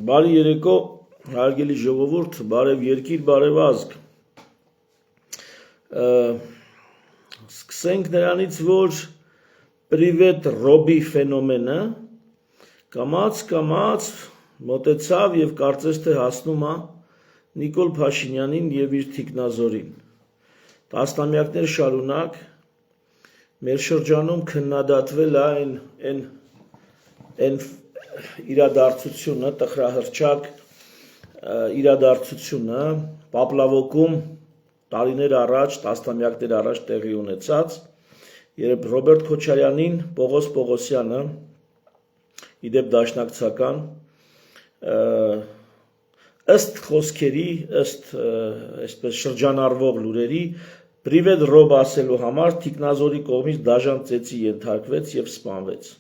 Բարի երեկո, հարգելի ժողովուրդ, բարև երկիր, բարև ազգ։ Սկսենք նրանից, որ պրիվետ ռոբի ֆենոմենը կամաց մոտեցավ եւ կարծես թե հասնում է Նիկոլ Փաշինյանին եւ իր թիկնազորին։ Տասնամյակներ շարունակ մեր շրջանում քննադատվել է այն իրադարձությունը, տխրահռչակ իրադարձությունը Պապլավոկում տարիներ առաջ, տասնամյակներ առաջ տեղի ունեցած, երբ Ռոբերտ Քոչարյանին Պողոս Պողոսյանը, իդեպ դաշնակցական, ըստ խոսքերի, ըստ այսպես շրջանառվող լուրերի, պրիվետ ռոբ ասելու համար թիկնազորի կողմից դաժան ծեծի ենթարկվեց եւ սպանվեց։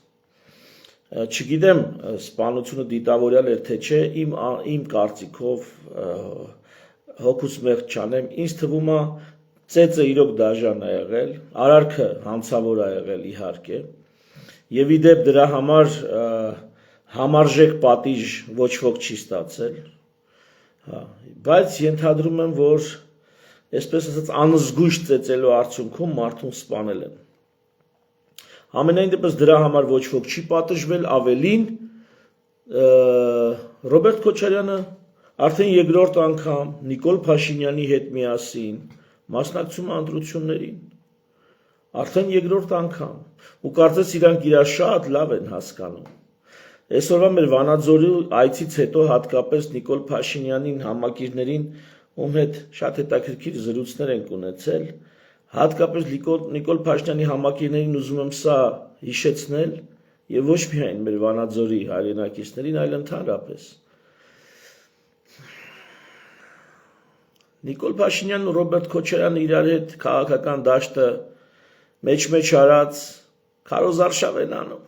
Չգիտեմ սպանությունը դիտավորյալ էր թե չէ, իմ կարծիքով հոգուս մեղք չանեմ, ինձ թվում է ծեծը իրոք դաժան է եղել, արարքը հանցավոր է եղել իհարկե, եւ իդեպ դրա համար համարժեք պատիժ ոչ ոք չի ստացել, բայց ենթադրում եմ, որ այսպես ասած անզգույշ ծեծելու արդյունքում մարդուն սպանել են։ Ամենայն դեպս դրա համար ոչ ոք չի պատժվել, ավելին Ռոբերտ Քոչարյանը արդեն երկրորդ անգամ Նիկոլ Փաշինյանի հետ միասին մասնակցում է ընտրություններին, արդեն երկրորդ անգամ, ու կարծես իրանք իրար շատ լավ են հասկանում։ Այսօրվա մեր Վանաձորի այցից հետո հատկապես Նիկոլ Փաշինյանին համակիրներին, ում հետ շատ հետաքրքիր զրույցներ ենք ունեցել, հատկապես Նիկոլ Փաշինյանի համակիրներին ուզում եմ սա հիշեցնել եւ ոչ միայն մեր Վանաձորի հայրենակիցներին, այլ ընդհանրապես։ Նիկոլ Փաշինյանն ու Ռոբերտ Քոչարյանը իրար հետ քաղաքական դաշտը մեջ արած քարոզարշավ են անում։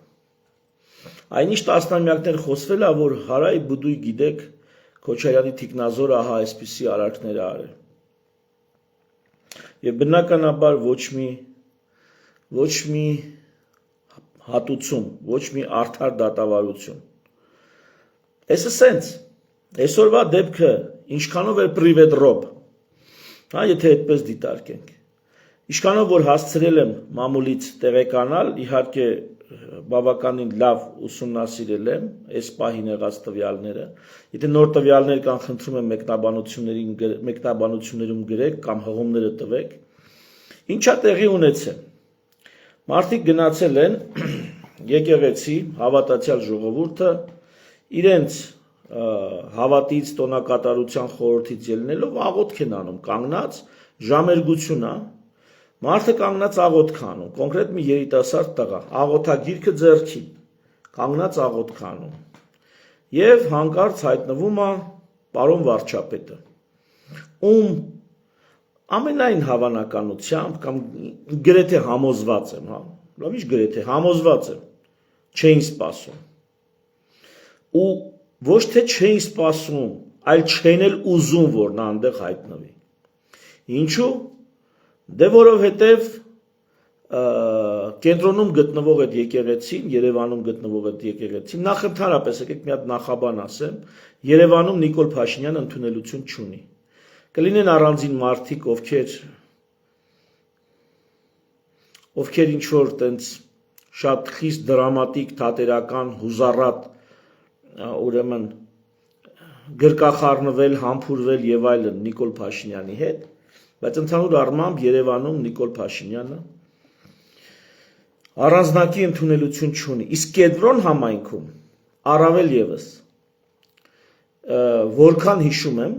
Այնիշ տասնամյակներ խոսվել է, որ հարայ բուդույ գիտեք Քոչարյանի թիկնազորը ահա այսպիսի արարքներ է արել։ Եվ բնականաբար ոչ մի հատուցում, ոչ մի արդար դատավարություն։ Էսը սենց, այսօրվա դեպքը ինչքանով է պրիվետ ռոբ, եթե այդպես դիտարկենք, ինչքանով որ հասցրել եմ մամուլից տեղեկանալ, իհարկե բավականին լավ ուսումնասիրել եմ այս պահին եղած տվյալները, եթե նոր տվյալներ կան, խնդրում եմ մեկնաբանություններում գրեք կամ հղումները տվեք, ինչա տեղի ունեցել։ Մարդիկ գնացել են եկեղեցի, հավատացյալ ժողովուրդը, իրենց հավատից, տոնակատարության խորհրդից ելնելով աղոթք են անում, կանգնած, ժամերգություն է, մարդը կանգնած աղոթք անում, կոնկրետ մի երիտասարդ տղա, աղոթագիրքը ձեռքին, կանգնած աղոթք անում, եւ հանկարծ հայտնվում է պարոն վարչապետը, ում ամենայն հավանականությամբ կամ գրեթե համոզված եմ, լավ ինչ գրեթե համոզված եմ, չէին սպասում։ Ու ոչ թե չէին սպասում, այլ չեն էլ ուզում, որ նա այնտեղ հայտնվի։ Ինչու՞։ Դե որովհետև կենտրոնում գտնվող այդ եկեղեցին, Երևանում գտնվող այդ եկեղեցին, նախ ընդհանրապես եկեք մի հատ նախաբան ասեմ, Երևանում Նիկոլ Փաշինյանը ընդունելություն չունի։ Կլինեն առանձին մարդիկ, ովքեր ինչ որ տենց շատ խիստ դրամատիկ, թատերական, հուզառատ, ուրեմն գրկախառնվել, համբուրվել եւ այլն Նիկոլ Փաշինյանի հետ, բայց ընդհանուր առմամբ Երևանում Նիկոլ Փաշինյանը առանձնակի ընդունելություն չունի, իսկ կենտրոն համայնքում առավել եւս, որքան հիշում եմ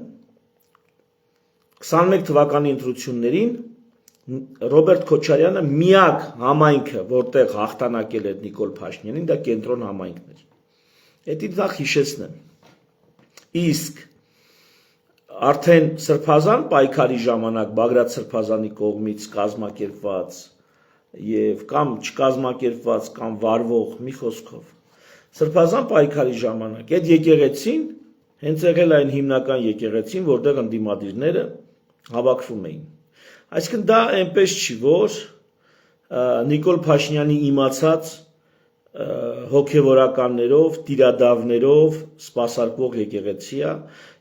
21 թվականի ընտրություններին Ռոբերտ Քոչարյանը միակ համայնքը, որտեղ հաղթանակել է Նիկոլ Փաշինյանին, դա կենտրոն համայնքն էր։ Դա նախ հիշեցնեմ։ Իսկ արդեն Սրբազան պայքարի ժամանակ Բագրատ Սրբազանի կողմից կազմակերպված եւ կամ չկազմակերպված կամ վարվող մի խոսքով Սրբազան պայքարի ժամանակ այդ եկեղեցին հենց եղել այն հիմնական եկեղեցին, որտեղ ընդդիմադիրները հավաքվում էին։ Այսինքն դա այնպես չի, որ Նիկոլ Փաշինյանի իմացած հոգևորականներով, տիրադավներով սպասարկվող եկեղեցի է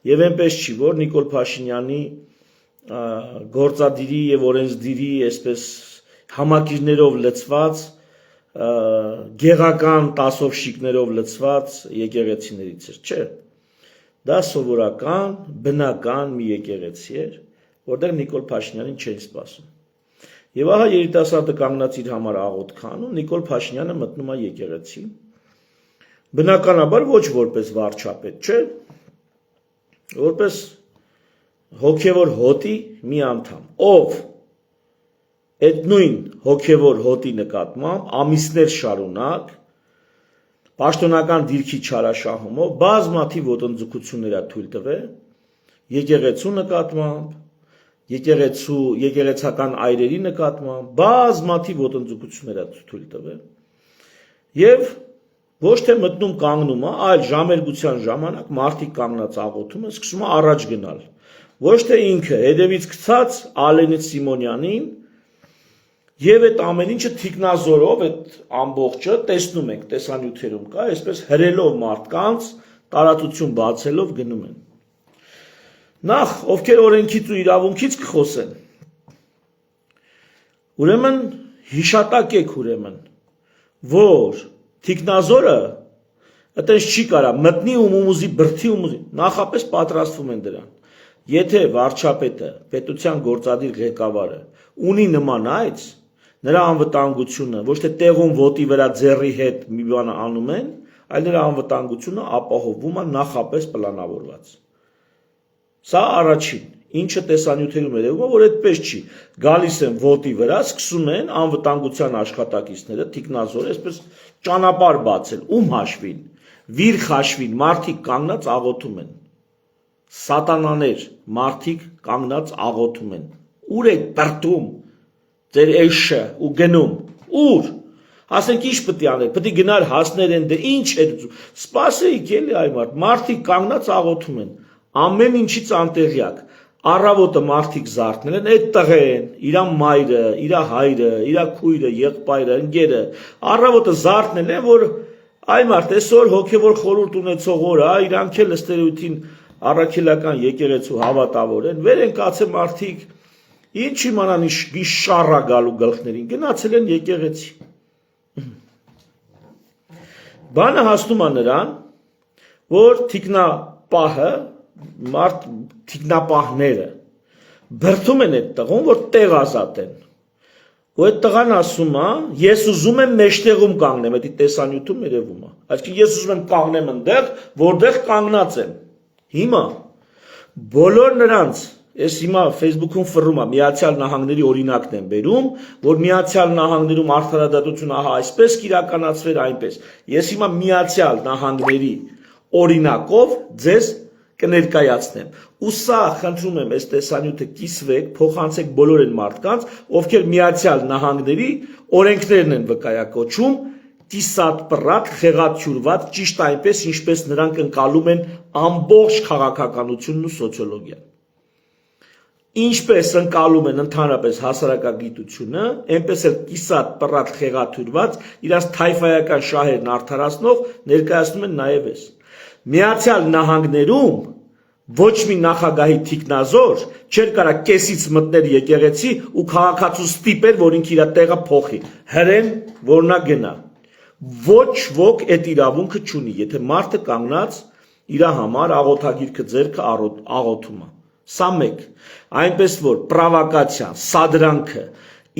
եւ այնպես չի որ Նիկոլ Փաշինյանի գործադիրի եւ օրենսդիրի այսպես համակիրներով լցված գեղական տասովշիկներով լցված եկեղեցիներից էր, չէ։ Դա սովորական, բնական մի եկեղեցի էր, որտեղ Նիկոլ Փաշինյանին չէին սպասում։ Եվ ահա երիտասարդը կանգնած իր համար աղոթք անում, Նիկոլ Փաշինյանը մտնում է եկեղեցի։ Բնականաբար ոչ որպես վարչապետ, չէ, որպես հոգևոր հոտի մի անդամ, ով այդ նույն հոգևոր հոտի նկատմամբ ամիսներ շարունակ պաշտոնական դիրքի չարաշահումով բազմաթիվ ոտնձգություններ է թույլ տվել եկեղեցու նկատմամբ, եկեղեցական այրերի նկատմամբ բազմաթիվ ոտնձգություններ է թույլ տվել եւ ոչ թե մտնում կանգնում է, այլ ժամերգության ժամանակ մարդիկ կանգնած աղոթում են, սկսում է առաջ գնալ։ Ոչ թե ինքը հետևից գցած Ալենից Սիմոնյանին եւ այդ ամեն ինչը թիկնազորով այդ ամբողջը տեսնում ենք տեսանյութերում կա, այսպես հրելով մարդկանց տարածություն բացելով գնում են։ Նախ ովքեր օրենքից ու իրավունքից կխոսեն, ուրեմն հիշատակեք ուրեմն, որ թիկնազորը այդպես չի կարա մտնի ու մումուզի բրդի ու նախապես պատրաստվում են դրան։ Եթե վարչապետը, պետության գործադիր ղեկավարը ունի նման այց, նրա անվտանգությունը ոչ թե տեղում ոտի վրա ձեռի հետ մի բան անում են, այլ նրա անվտանգությունը ապահովվում է նախապես պլանավորված։ Սա առաջին, ինչը տեսանյութերում է դեպքում, որ այդպես չի, գալիս են ոտի վրա, սկսում են անվտանգության աշխատակիցները, թիկնազոր, այսպես ճանապարհ բացել, ում հաշվին, վիր խաշվին, մարդիկ կանգնած աղոթում են, սատանաներ, մարդիկ կանգնած աղոթում են, ուր եք բրդում, ձեր էշը ու գնում, ուր, ասենք ինչ պետք է անել, պետք է գնալ հասներ են, դե ինչ է, սպասեիք էլի այ մարդիկ կանգնած աղոթում են, ամեն ինչից անտեղյակ, առավոտը մարդիկ զարթնել են, այդ տղեն, իրա մայրը, իրա հայրը, իրա քույրը, եղբայրը, ընկերը, առավոտը զարթնել են, որ այ մարդ այսօր հոգևոր խորհուրդ ունեցող օր է, իրանք էլ ըստ էության առաքելական եկեղեցու հավատավոր են, վեր են կացել մարդիկ, ինչ իմանան ինչ շառա գալու գլխներին, գնացել են եկեղեցի։ Բանը հասնում է նրան, որ թիկնապահը թիկնապահները բրդում են այդ տղուն, որ տեղ ազատեն։ Ու այդ տղան ասում է, ես ուզում եմ մեջտեղում կանգնեմ, այդ տեսանյութում երևում է։ Այսինքն ես ուզում եմ կանգնեմ այնտեղ, որտեղ կանգնած եմ։ Հիմա բոլոր նրանց, ես հիմա Facebook-ում ֆռում եմ, Միացյալ Նահանգների օրինակն եմ բերում, որ Միացյալ Նահանգներում արդարադատությունը ահա այսպես կիրականացվեր այնպես։ Ես հիմա Միացյալ Նահանգների օրինակով ձեզ կներկայացնեմ։ Ու սա խնդրում եմ այս տեսանյութը կիսվեք, փոխանցեք բոլոր այն մարդկանց, ովքեր Միացյալ Նահանգների օրենքներն են վկայակոչում, կիսատ-պռատ, խեղաթյուրված, ճիշտ այնպես, ինչպես նրանք ընկալում են ամբողջ քաղաքականությունն ու սոցիոլոգիան։ Ինչպես ընկալում են ընդհանրապես հասարակագիտությունը, այնպես էլ կիսատ-պռատ, խեղաթյուրված, իրաց թայֆայական շահերն արդարացնող ներկայացնում են նաև ես։ Միացյալ Նահանգներում ոչ մի նախագահի թիկնազոր չէր կարա կեսից մտնել եկեղեցի ու քաղաքացու ստիպել, որ ինքը իր տեղը փոխի, հրեն, որ նա գնա։ Ոչ ոք այդ իրավունքը չունի, եթե մարդը կանգնած իր համար աղոթագիրքը ձեռքը աղոթում է։ Սա մեկ, այնպես որ պրովոկացիան, սադրանքը,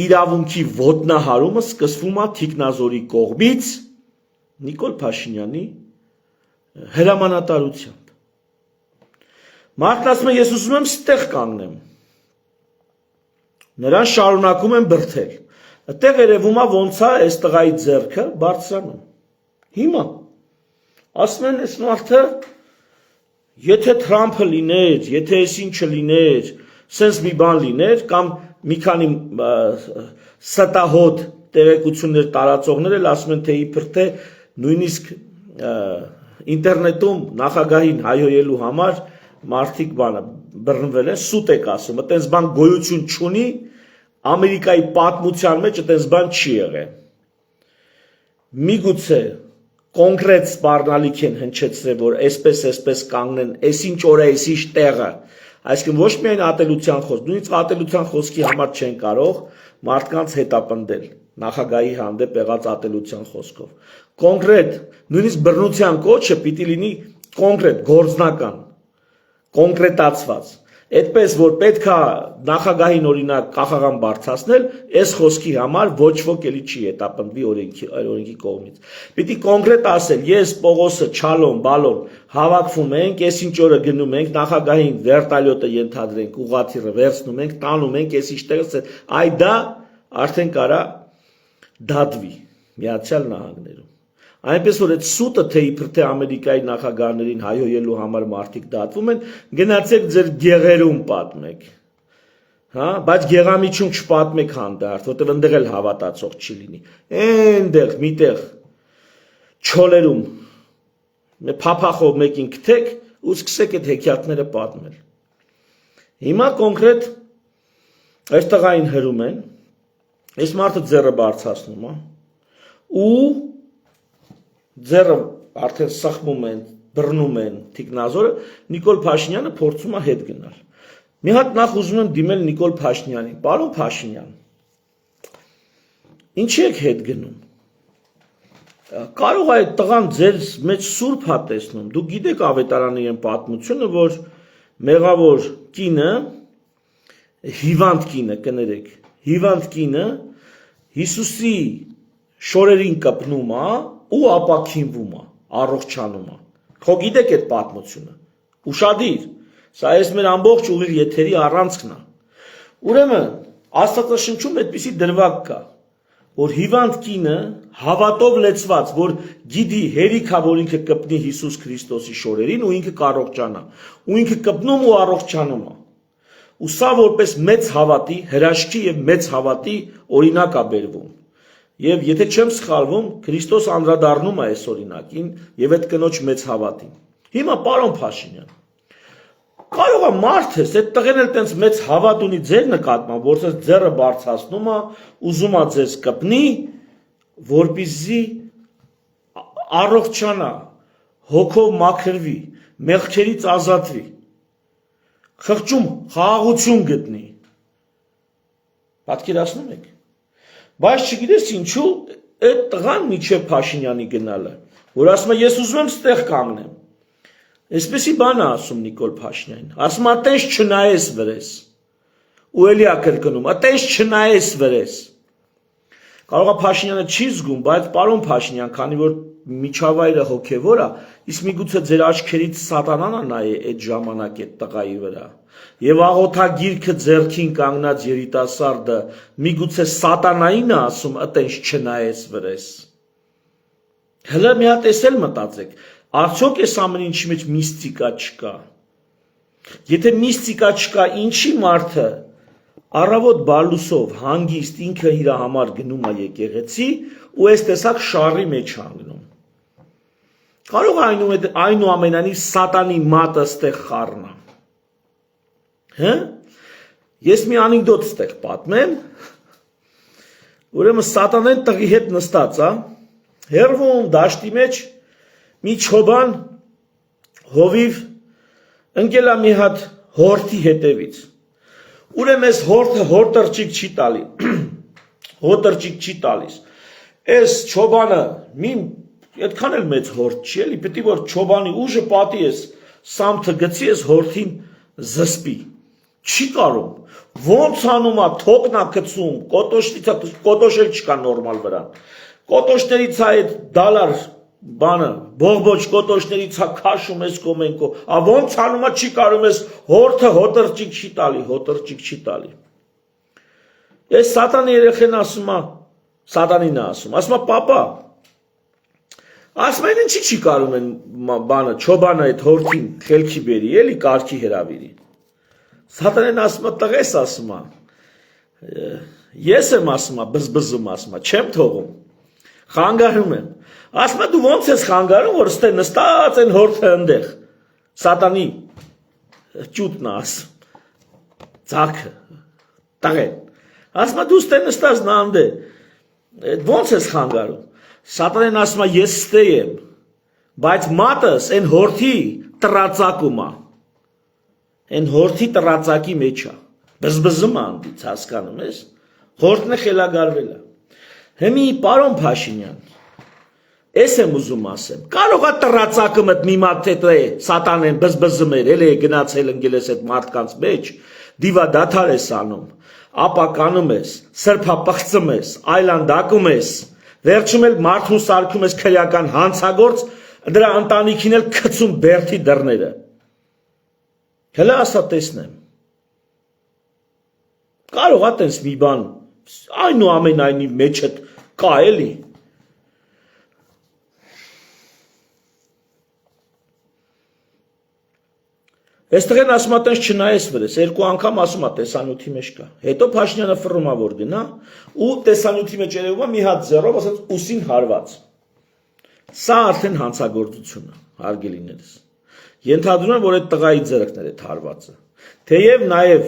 իրավունքի ոտնահարումը սկսվում է թիկնազորի կողմից Նիկոլ Փաշինյանի հրամանատարությամբ։ Մարդն ասում է, ես ուզում եմ ստեղ կանգնեմ։ Նրան շարունակում են բրդել։ Այդտեղ երևում է ոնց է այս տղայի ձեռքը բարձրանում։ Հիմա ասում են, այս մարդը, եթե Թրամփը լիներ, եթե այս ինչը լիներ, սենց մի բան լիներ, կամ մի քանի ստահոդ տեղեկություններ տարածողներ էլ ասում են, թե իբր թե նույնիսկ ինտերնետում նախագահին հայհոյելու համար մարդիկ բռնվել են, սուտ եք ասում, այտենց բան գոյություն չունի, Ամերիկայի պատմության մեջ այտենց բան չի եղել։ միգուցե կոնկրետ սպառնալիք են հնչեցրել, որ այսպես կանգնեն, այսինչ օրը, այսինչ տեղը, այսինքն ոչ միայն ատելության խոսք, նույնիսկ ատելության խոսքի համար չեն կարող մարդկանց հետապնդել նախագահի հանդեպ եղած ատելության խոսքով։ Կոնկրետ, նույնիսկ բռնության կոչը պիտի լինի կոնկրետ, գործնական, կոնկրետացված։ Այդպես որ պետք է նախագահին օրինակ կախաղան բարձրացնել, այս խոսքի համար ոչ ոք էլի չի հետապնդվի օրենքի կողմից։ Պիտի կոնկրետ ասել, ես Պողոսը, Չալոն, Բալոն հավաքվում ենք, այսինչ օրը գնում ենք, նախագահին վերտալյոտը ենթադրենք, ուղղաթիռը վերցնում ենք, տանում ենք, այսինչ տեղը, այ դա արդեն կարա դատվի Միացյալ Նահանգներում։ Այնպես որ այդ սուտը թե իբր թե Ամերիկայի նախագահներին հայհոյելու համար մարդիկ դատվում են, գնացեք ձեր գեղերում պատմեք։ Հա, բայց գեղամիջում չպատմեք հանդարտ, որտեղ ընդեղ էլ հավատացող չի լինի։ Այնտեղ միտեղ չոլերում փափախով մեկին գտեք ու սկսեք այդ հեքիաթները պատմել։ Հիմա կոնկրետ այս տղային հրում են, այս մարդը ձեռը բարձրացնում է ու ձեռը արդեն սխմում են, բռնում են թիկնազորը, Նիկոլ Փաշինյանը փորձում է հետ գնալ։ Մի հատ նախ ուզում եմ դիմել Նիկոլ Փաշինյանին, պարոն Փաշինյան, ինչի եք հետ գնում։ Կարող է այդ տղան ձեր մեջ սուրբ հա տեսնում, դուք գիտեք ավետարանի են պատմությունը, որ մեղավոր կինը, հիվանդ կինը, կներեք, հիվանդ կինը Հիսուսի շորերին կպնում է ու ապաքինվում է, առողջանում է։ Քո գիտեք այդ պատմությունը։ Ուշադիր, սա այս մեր ամբողջ ուղիղ եթերի առանցքն է։ Ուրեմն, Աստվածաշնչում այդպիսի դրվագ կա, որ հիվանդ կինը հավատով լեցված, որ գիտի հերիք է, որ ինքը կպնի Հիսուս Քրիստոսի շորերին ու ինքը կառողջանա, ու ինքը կպնում ու առողջանում է։ Ու սա որպես մեծ հավատի, հրաշքի եւ մեծ հավատի օրինակ է բերվում։ Եվ եթե չեմ սխալվում, Քրիստոս անդրադառնում է այս օրինակին եւ այդ կնոջ մեծ հավատին։ Հիմա պարոն Փաշինյան, կարող է մարդս այդ տղեն էլ տենց մեծ հավատ ունի ձեր նկատմամբ, որ ձեզ ձեռը բարձրացնում է, ուզում է ձեզ կպնի, որպեսզի առողջանա, հոգով մաքրվի, մեղքերից ազատվի, խղճում խաղաղություն գտնի։ Պատկերացնում եք։ Բայց չգիտես ինչու այդ տղան միջև Փաշինյանի գնալը, որ ասում է ես ուզում եմ ստեղ կանգնեմ։ Այսպեսի բան է ասում Նիկոլ Փաշինյանին, ասում է տես չնայես վրես։ Ու էլի է կրկնում, տես չնայես վրես։ Կարող է Փաշինյանը չի զգում, բայց պարոն Փաշինյան, քանի որ միջավայրը հոգևոր է, իսկ միգուցե ձեր աչքերից սատանան է նայե այդ ժամանակ այդ տղայի վրա։ Եվ աղոթագիրքը ձեռքին կանգնած երիտասարդը միգուցե սատանային է ասում, տես չնայես վրես։ Հələ մի հատ էսել մտածեք, արդյոք այս ամեն ինչի մեջ միստիկա չկա։ Եթե միստիկա չկա, ինչի մարդը առավոտ բալուսով հանգիստ ինքը իր համար գնում է եկեղեցի ու այս տեսակ շարի մեջ հանգնում։ Կարող է այնուամենայնիվ սատանի մատը ստեղ խառնա։ Հա? Ես մի անեկդոտ ստեղ պատմեմ։ Ուրեմն սատանեն տղի հետ նստած է, հեռվում դաշտի մեջ մի չոբան հովիվ ընկել է մի հատ հորթի հետևից։ Ուրեմն այս հորթը հորտրճիկ չի տալի։ Հորտրճիկ չի տալիս։ Այս չոբանը մի այդքան էլ մեծ հորթ չի, էլի, պետք է որ չոբանի ուժը պատի էս սամթը գցի էս հորթին զսպի։ Չի կարող։ Ոնց անում է, թոկն է գցում, կոտոշել չկա նորմալ վրան։ Կոտոշներից է այդ դալար բանը, բողբոջ կոտոշներից է քաշում էս կոմենկո, ոնց անում է չի կարում էս հորթը հոտրճիկ չի տալի, հոտրճիկ չի տալի։ Այս սատանի երեխեն ասում է, սատանին է ասում է պապա, ասում են ինչի չի կարում են բանը, չոբանը այդ հորթին խելքի բերի, էլի կարգի հրավիրի։ Սատանեն ասում է տղես ասում է, ես եմ ասում է, բզբզում ասում է, չեմ թողում, խանգարում եմ, ասում է դու ոնց ես խանգարում, որ ստե նստած են հորթը ընդեղ, սատանի ճուտն է ասում, ձակը, տղեն, ասում է դու ստե նստած նա ընդե, ոնց ես խանգարում, Սատանեն ասում է ես ստե եմ, բայց մատս այն հորթի տրածակում է, այն հորթի տրածակի մեջ է, բզբզում է անդից, հասկանում ես, հորթն է խելագարվել է, հիմի պարոն Փաշինյան, ես եմ ուզում ասեմ, կարող է տրածակը մտ մի մատ թե սատանեն բզբզում էր, էլ է գնացել ընգել ես այդ մարդկանց մեջ, դիվա դաթար ես անում, ապա կանում ես, սրբա պղծում ես, այլանդակում ես, վերջում էլ մարդուն սարքում ես քրեական հանցագործ, դրա ընտանիքին էլ քցում բերդի դռները, հելա ասա տեսնեմ, կարող է տենց մի բան, այն ու ամենայնի մեջդ կա էլի, Այստեղ են ասում ատենց չնայես վրես, երկու անգամ ասում տեսանյութի մեջ կա, հետո Փաշինյանը ֆռում է որ գնա, ու տեսանյութի մեջ երևում է մի հատ ձեռով, ասած ուսին հարված, սա արդեն հանցագործություն է, հարգելիներս, ենթադրում եմ, որ այդ տղայի ձեռքն էր այդ հարվածը, թեև նաև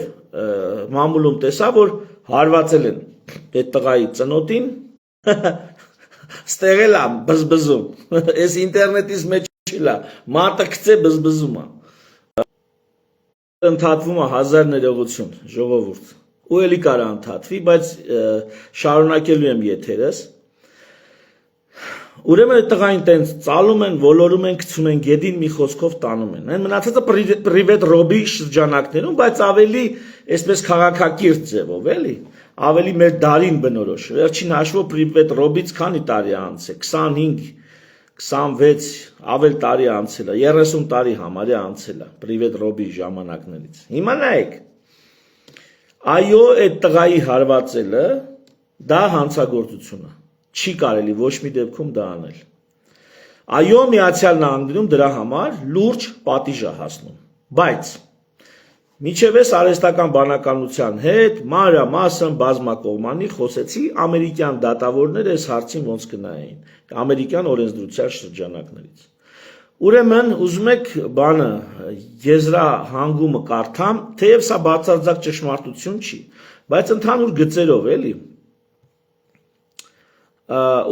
մամուլում տեսա, որ հարվածել են այդ տղայի ծնոտին, ստեղել եմ բզբզում, այս ինտերնետից մեջ չիլա, մատը կծե բզբզում է, Ընթատվում է 1000 ներողություն, ժողովուրդ, ու էլի կարա ընթատվի, բայց շարունակելու եմ եթերս, ուրեմն այդ տղային տենց ծալում են, ոլորում են, գցում են գեդին մի խոսքով տանում են, այն մնացածը պրիվետ ռոբի շրջանակներում, բայց ավելի այսպես քաղաքակիրթ ձևով, էլի, ավելի մեր դարին բնորոշ, վերջին հաշվով պրիվետ ռոբից քանի տարի անց է, 25 26 ավել տարի անցել է, 30 տարի համարյա անցել է, պրիվետ ռոբի ժամանակներից, հիմա նայեք, այո այդ տղայի հարվածելը, դա հանցագործություն է, չի կարելի ոչ մի դեպքում դա անել, այո Միացյալ Նահանգներում դրա համար լուրջ պատիժ է հասնում, բայց Միջև ես արհեստական բանականության հետ մանրամասն բազմակողմանի խոսեցի ամերիկյան դատավորները այս հարցին ոնց կնայեին, ամերիկյան օրենսդրության շրջանակներից։ Ուրեմն ուզում եք բանը եզրահանգումը կարդամ, թեև սա բացարձակ ճշմարտություն չի, բայց ընդհանուր գծերով էլի։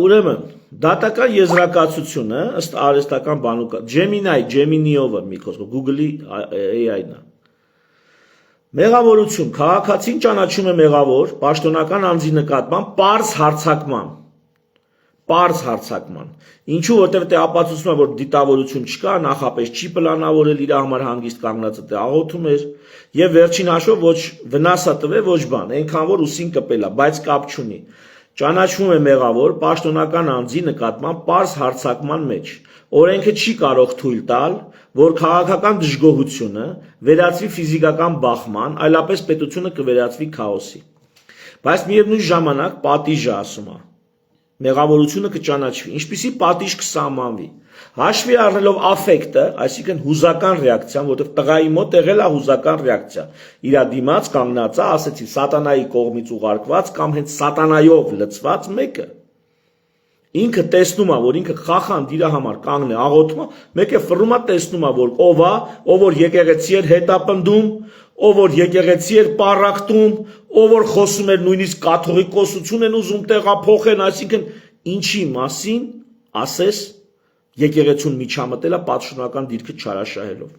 Ուրեմն դատական եզրակացությունը ըստ արհեստական բանական Gemini-ով մի խոսքով Google-ի AI-ն է։ Մեղավորություն, քաղաքացին ճանաչում է մեղավոր, պաշտոնական անձի նկատմամբ պարզ հարցակման, ինչու որտեղ թե ապացուցում է, որ դիտավորություն չկա, նախապես չի պլանավորել իր համար հանգիստ կանգնածը թե աղոթում էր, եւ վերջին հաշվով ոչ վնաս է տվել, ոչ բան, այնքան որ ուսին կպել է, բայց կապ չունի, ճանաչվում է մեղավոր, պաշտոնական անձի նկատմամբ պարզ հարցակման մեջ, օրենքը չի կարող թույլ տալ, որ քաղաքական դժգոհությունը վերածվի ֆիզիկական բախման, այլապես պետությունը կվերածվի քաոսի։ Բայց միևնույն ժամանակ պատիժը ասում է, մեղավորությունը կճանաչվի, ինչպիսի պատիժ կսահմանվի։ Հաշվի առնելով աֆեկտը, այսինքն հուզական ռեակցիան, որտեղ տղայի մոտ եղել է հուզական ռեակցիա։ Իր դիմաց կանգնած է, ասեցի, սատանայի կողմից ուղարկված կամ հենց սատանայով լցված մեկը։ Ինքը տեսնում է, որ ինքը խախանդ իր համար կանգն է, աղոթում է, մեկը ֆռում է տեսնում է, որ ով է, ով որ եկեղեցի էր հետապնդում, ով որ եկեղեցի էր պառակտում, ով որ խոսում էր նույնիսկ կաթողիկոսություն են ուզում տեղափոխեն, այսինքն ինչի մասին ասես եկեղեցուն միջամտել է պատշնորհական դիրքը չարաշահելով։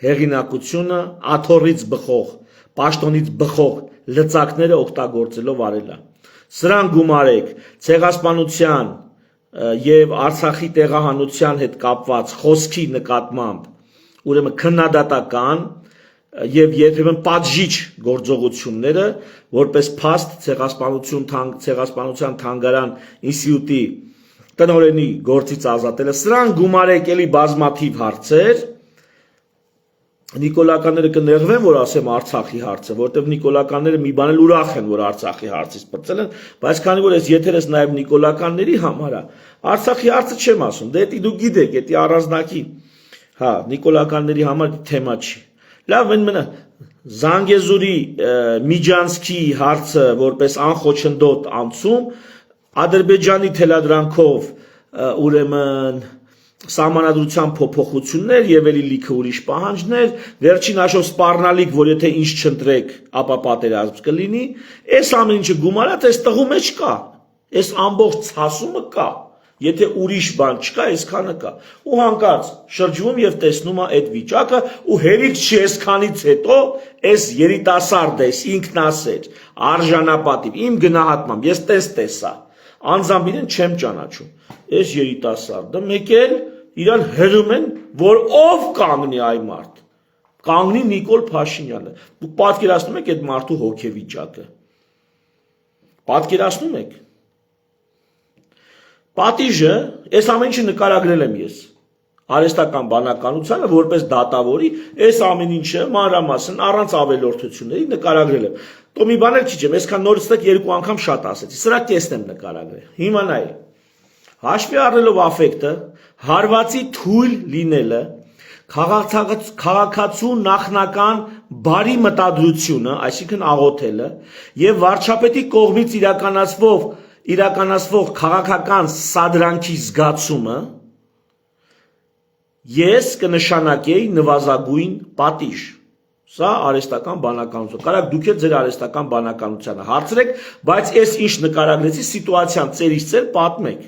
Հեղինակությունը աթոռից բխող, պաշտոնից բխող լծակները օգտագործելով արել է։ Սրան գումարեք ցեղասպանության եւ Արցախի տեղահանության հետ կապված խոսքի նկատմամբ, ուրեմն քննադատական եւ երբեմն պատժիչ գործողությունները, որպես փաստ ցեղասպանության թանգարան ինստիտուտի տնօրենի գործից ազատելը, սրան գումարեք էլի բազմաթիվ հարցեր, Նիկոլականները կներվեն, որ ասեմ Արցախի հարցը, որտեղ նիկոլականները մի բան էլ ուրախ են, որ Արցախի հարցից պրծել են, բայց քանի որ այս եթերս նաև նիկոլականների համար է, Արցախի հարցը չեմ ասում, դե դու գիտեք, դա առանձնակի, հա, նիկոլականների համար թեմա չի։ Լավ, մնա Զանգեզուրի Միջանցքի հարցը որպես անխոչնդոտ անցում, Ադրբեջանի թելադրանքով ուրեմն Սահմանադրության փոփոխություններ եւ էլի լիքը ուրիշ պահանջներ, վերջին հաշվով սպառնալիք, որ եթե ինչ չընտրեք, ապա պատերազմ կլինի, այս ամեն ինչը գումարած այս տղու մեջ կա, այս ամբողջ ցասումը կա։ Եթե ուրիշ բան չկա, այսքանը կա։ Ու հանկարծ շրջվում եւ տեսնում է այդ վիճակը ու հերիք չի այսքանից հետո այս երիտասարդը, այս ինքնասեր, արժանապատիվ, իմ գնահատմամբ, ես տեսա, անձամբ իրեն չեմ ճանաչում։ Այս երիտասարդը մեկ էլ իրան հրում են, որ ով կանգնի այ մարդ։ Կանգնի Նիկոլ Փաշինյանը։ Դուք պատկերացնում եք այդ մարդու հոգեվիճակը։ Պատկերացնում եք։ Պատիժը, այս ամեն ինչը նկարագրել եմ ես արհեստական բանականությանը որպես դատավորի, այս ամեն ինչը մանրամասն առանց ավելորդությունների նկարագրել եմ։ Դու մի բան էլ չիջեմ, այսքան նորից տակ երկու անգամ շատ ասեցի, սրա կեսն եմ նկարագրել։ Հիմա նայ։ Հաշվի առնելով աֆեկտը, հարվածի թույլ լինելը, քաղաքացու նախնական բարի մտադրությունը, այսինքն աղոթելը, եւ վարչապետի կողմից իրականացվող քաղաքական սադրանքի զգացումը ես կնշանակեի նվազագույն պատիժ։ Սա արհեստական բանականություն։ Կարակ դուք էլ ձեր արհեստական բանականությանը հարցրեք, բայց ես ինչ նկարագրեցի սիտուացիան ծերից ծեր պատմեք։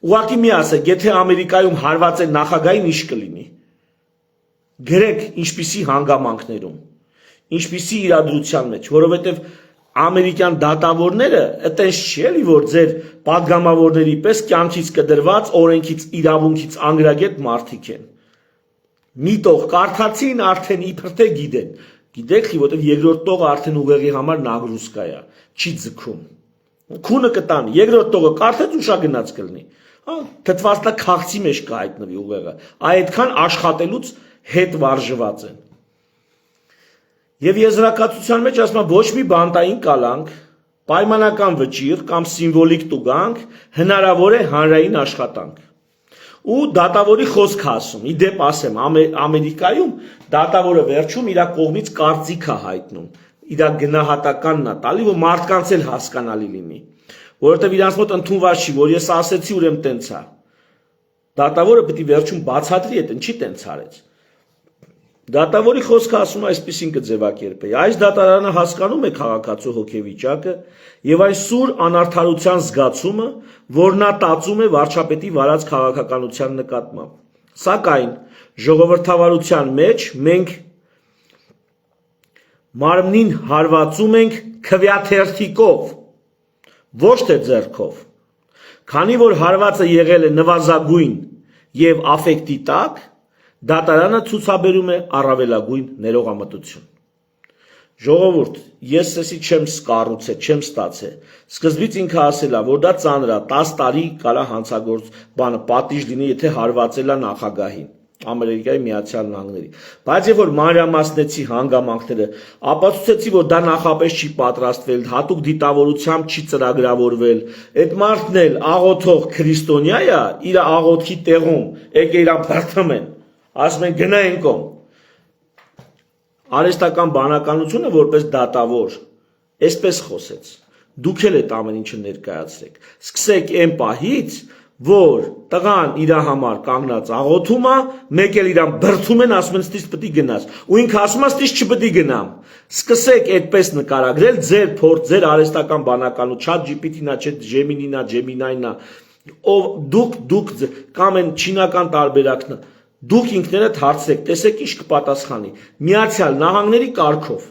Ուղղակի մի ասեք, եթե Ամերիկայում հարված է նախագահին, ինչ կլինի։ Գրեք ինչպիսի հանգամանքներում, ինչպիսի իրադրության մեջ, որովհետև ամերիկյան դատավորները այտենց չի էլի, որ ձեր պատգամավորների պես կյանքից կդրված, օրենքից, իրավունքից անգրագետ մարդիկ են։ Մի տող կարդացին, արդեն իբր թե գիտեն։ Գիտեք, որովհետև երկրորդ տողը արդեն ուղեղի համար նագրուսկա է, չի ձգում։ Քունը կտան, երկրորդ տողը կարդաց ու շագնաց կլինի։ Թթվածնա քաղցի մեջ կհայտնվի ուղեղը։ Այդքան աշխատելուց հետ վարժված են։ Եվ եզրակացության մեջ ասում ոչ մի բանտային կալանք, պայմանական վճիռ կամ սիմվոլիկ տուգանք հնարավոր է հանրային աշխատանք։ Ու դատավորի խոսք ասում, իդեպ ասեմ, Ամերիկայում դատավորը վերջում իր կողմից կարծիք է հայտնում, իր գնահատականն է տալի, որ մարդկանց էլ հասկանալի լինի, որովհետև իրանց մոտ ընդունված չի, որ ես ասեցի, ուրեմն տենց է։ Դատավորը պետք է վերջում բացատրի, այդ ինչի տենց արեց։ Դատավորի խոսքը ասում այսպեսին կձևակերպեի, այս դատարանը հասկանում է քաղաքացու հոգեվիճակը եւ այն սուր անարդարության զգացումը, որ նա տածում է վարչապետի վարած քաղաքականության նկատմամբ։ Սակայն ժողովրդավարության մեջ մենք մարմնին հարվածում ենք քվյաթերթիկով, ոչ թե ձեռքով։ Քանի որ հարվածը եղել է նվազագույն եւ աֆեկտի տակ, դատարանը ցուցաբերում է առավելագույն ներողամտություն։ Ժողովուրդ, ես էսի չեմ սկառուցել, չեմ ստացել։ Սկզբից ինքը ասել է, որ դա ծանր է, 10 տարի կարա հանցագործ բանը պատիժ լինի, եթե հարվածել է նախագահին Ամերիկայի Միացյալ Նահանգների։ Բայց երբ որ մանրամասնեցի հանգամանքները, ապացուցեցի, որ դա նախապես չի պատրաստվել, հատուկ դիտավորությամբ չի ծրագրավորվել, այդ մարդն էլ աղոթող քրիստոնյա է, իր աղոթքի տեղում եկե իրան բրթմեն, ասում են գնային կողմ։ Արհեստական բանականությունը որպես դատավոր այսպես խոսեց։ Դուք էլ այդ ամեն ինչը ներկայացրեք։ Սկսեք այն պահից, որ տղան իր համար կանգնած աղոթում է, մեկ էլ իրան բրթում են, ասում են ստից պետք է գնաս։ Ու ինքը ասում է ստից չպետք է գնամ։ Սկսեք այդպես նկարագրել ձեր փորձ, ձեր արհեստական բանականություն, chat GPT-նա, Gemini-նա, Gemini-նա, ով դուք կամ են չինական տարբերակն է։ Դուք ինքներդ հարցրեք, տեսեք ինչ կպատասխանի։ Միացյալ Նահանգների կարգով։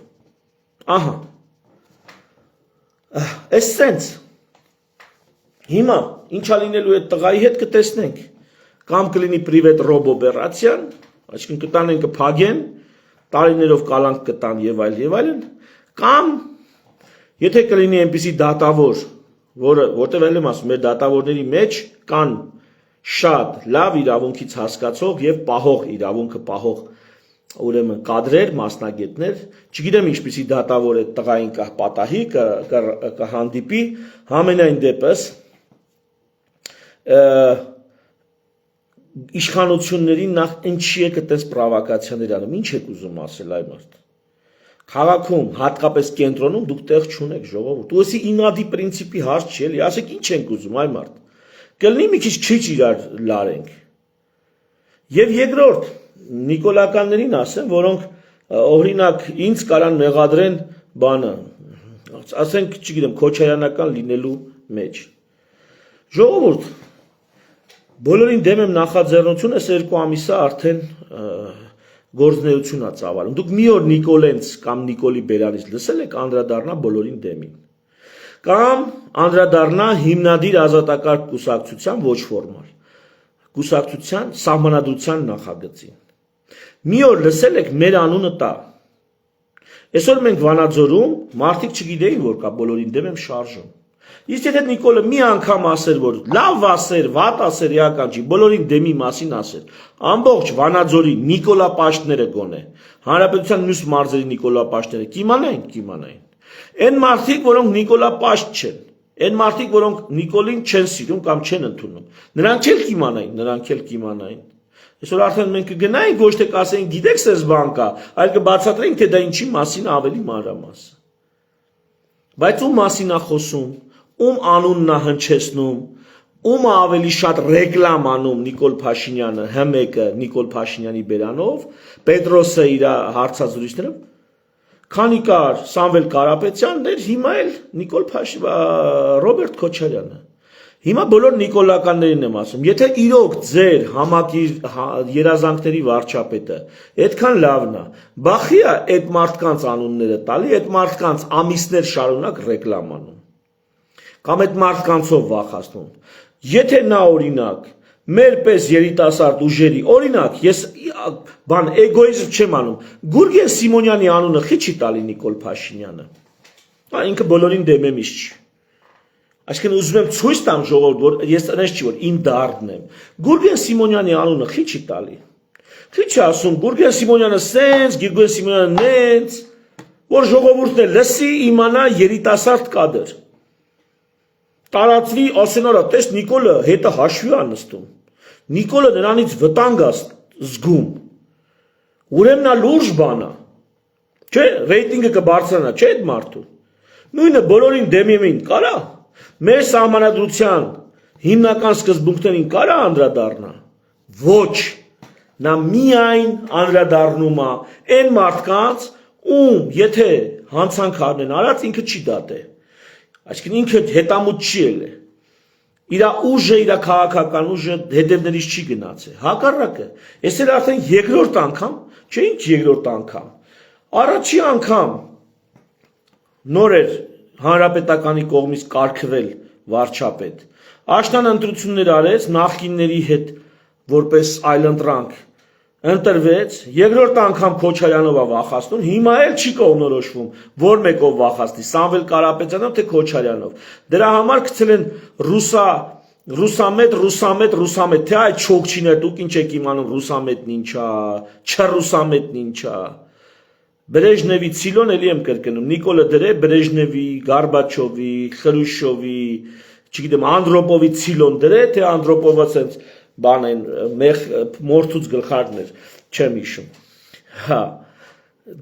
Ահա։ Էս սենց։ Հիմա ինչա լինելու այդ տղայի հետ կտեսնենք։ Կամ կլինի պրիվետ ռոբոբերացիան, այսինքն կտանեն կփագեն, տարիներով կալանք կտան եւ այլն, կամ եթե կլինի այնպիսի դատավոր, որտեղ էլ եմ ասում, մեր դատավորների մեջ կան շատ լավ իրավունքից հասկացող եւ պահող իրավունքը պահող ուրեմն կադրեր, մասնագետներ, չգիտեմ ինչպիսի դատավոր է տղային կպատահի, կհանդիպի, համենայն դեպս իշխանություններին նախ ինչի եք այդպես պրովոկացիաներ անում, ինչ եք ուզում ասել այ մարդ։ Քաղաքում, հատկապես կենտրոնում դուք տեղ չունեք ժողովուրդ։ Ու էսի ինադի պրինցիպի հարց չի էլի, ասեք ինչ ենք ուզում այ մարդ։ Կլինի մի քիչ քիչ իրար լարենք։ Եվ երկրորդ նիկոլականներին ասեմ, որոնք օրինակ ինձ կարան մեղադրեն բանը, ասենք, չգիտեմ, քոչարյանական լինելու մեջ։ Ժողովուրդ, բոլորին դեմ եմ նախաձեռնություն, այս 2 ամիսը արդեն գործնեություն է ծավալում։ Դուք մի օր Նիկոլենց կամ Նիկոլի Բերանից լսել եք անդրադառնա բոլորին դեմին։ Կամ անդրադառնա հիմնադիր ազատակարգ կուսակցության ոչ ֆորմալ կուսակցության սահմանադրության նախագծին։ Մի օր լսել եք մեր անունը տա։ Այսօր մենք Վանաձորում մարդիկ չգիտեին, որ կա բոլորին դեմ եմ շարժում։ Իսկ եթե Նիկոլը մի անգամ ասեր, որ լավ ասեր, վատ ասեր, էական չի, բոլորին դեմի մասին ասեր, ամբողջ Վանաձորի Նիկոլապաշտները գոնե, հանրապետության մյուս մարզերի Նիկոլապաշտները կիմանային։ Այն մարդիկ, որոնք Նիկոլապաշտ չեն, այն մարդիկ, որոնք Նիկոլին չեն սիրում կամ չեն ընդունում, նրանք էլ կիմանային։ Այսօր արդեն մենք կգնայինք, ոչ թե կասենք, գիտեք սես բան կա, այլ կբացատրենք, թե դա ինչի մասին ավելի մանրամասն։ Բայց ում մասին է խոսում, ում անունն է հնչեցնում, ում ավելի շատ ռեկլամ անում Նիկոլ Փաշինյանը, Հմեկը Նիկոլ Փաշինյանի բերանով, Պետրոսը իր հարցազրույցներով, քանի կար Սամվել Կարապետյանն էր, հիմա էլ Ռոբերտ Քոչարյանը։ Հիմա բոլոր նիկոլականներին եմ ասում, եթե իրոք ձեր համակիր երազանքների վարչապետը այդքան լավն է, բախի է այդ մարդկանց անունները տալի, այդ մարդկանց ամիսներ շարունակ ռեկլամ անում։ Կամ այդ մարդկանցով վախացնում։ Եթե նա օրինակ մեր պես երիտասարդ ուժերի, օրինակ, ես էգոիզմ չեմ անում, Գուրգեն Սիմոնյանի անունը խի չի տալի Նիկոլ Փաշինյանը։ Ինքը բոլորին դեմեմից չի։ Այսինքն ուզում եմ ցույց տամ ժողովուրդ, որ ես այնպես չի, որ իմ դարդն եմ։ Գուրգեն Սիմոնյանի անունը խի չի տալի։ Խի չի ասում Գուրգեն Սիմոնյանը սենց, Գուրգեն Սիմոնյանը նենց, որ ժողովուրդն է լսի, իմանա երիտասարդ կադր։ Տարածվի, ասեն արա, տես Նիկոլը հետը հաշվի է նստում։ Նիկոլը նրանից վտանգ է զգում։ Ուրեմն նա լուրջ բան է։ Չէ, ռեյտինգը կբարձրանա, չէ՞ այդ մարդու։ Նույնը բոլորին դեմին կարա։ Մեր սահմանադրության հիմնական սկզբունքներին կարա անդրադառնա։ Ոչ, նա միայն անդրադառնում է այն մարդկանց, ում եթե հանցանք արնեն արած ինքը չի դատե։ Այսինքն ինքը հետամուտ չի ելե։ Իր ուժը, իր քաղաքական ուժը հետևներից չի գնացել։ Հակառակը, ես էլ արդեն երկրորդ անգամ, չէ՞ ինչ երկրորդ անգամ։ Առաջի անգամ նոր էր հանրապետականի կողմից կարգվել վարչապետ։ Աշնան ընտրություններ արեց նախկինների հետ որպես այլընտրանք ընտրվեց, երկրորդ անգամ Քոչարյանով է վախացնում, հիմա էլ չի կողմնորոշվում, որ մեկով վախացնի, Սամվել Կարապետյանով թե Քոչարյանով։ Դրա համար գցել են ռուսամետ, թե այդ չոքչիներ, դուք ինչ եք իմանում ռուսամետն ինչա, չռուսամետն ինչա։ Բրեժնևի Ցիլոն էլի եմ կրկնում, Նիկոլը դրե Բրեժնևի, Գարբաչովի, Խրուշովի, չգիտեմ, Անդրոպովի Ցիլոն դրե, թե Անդրոպովը ցենց բան են, մորթուց գլխարկներ, չեմ հիշում։ Հա,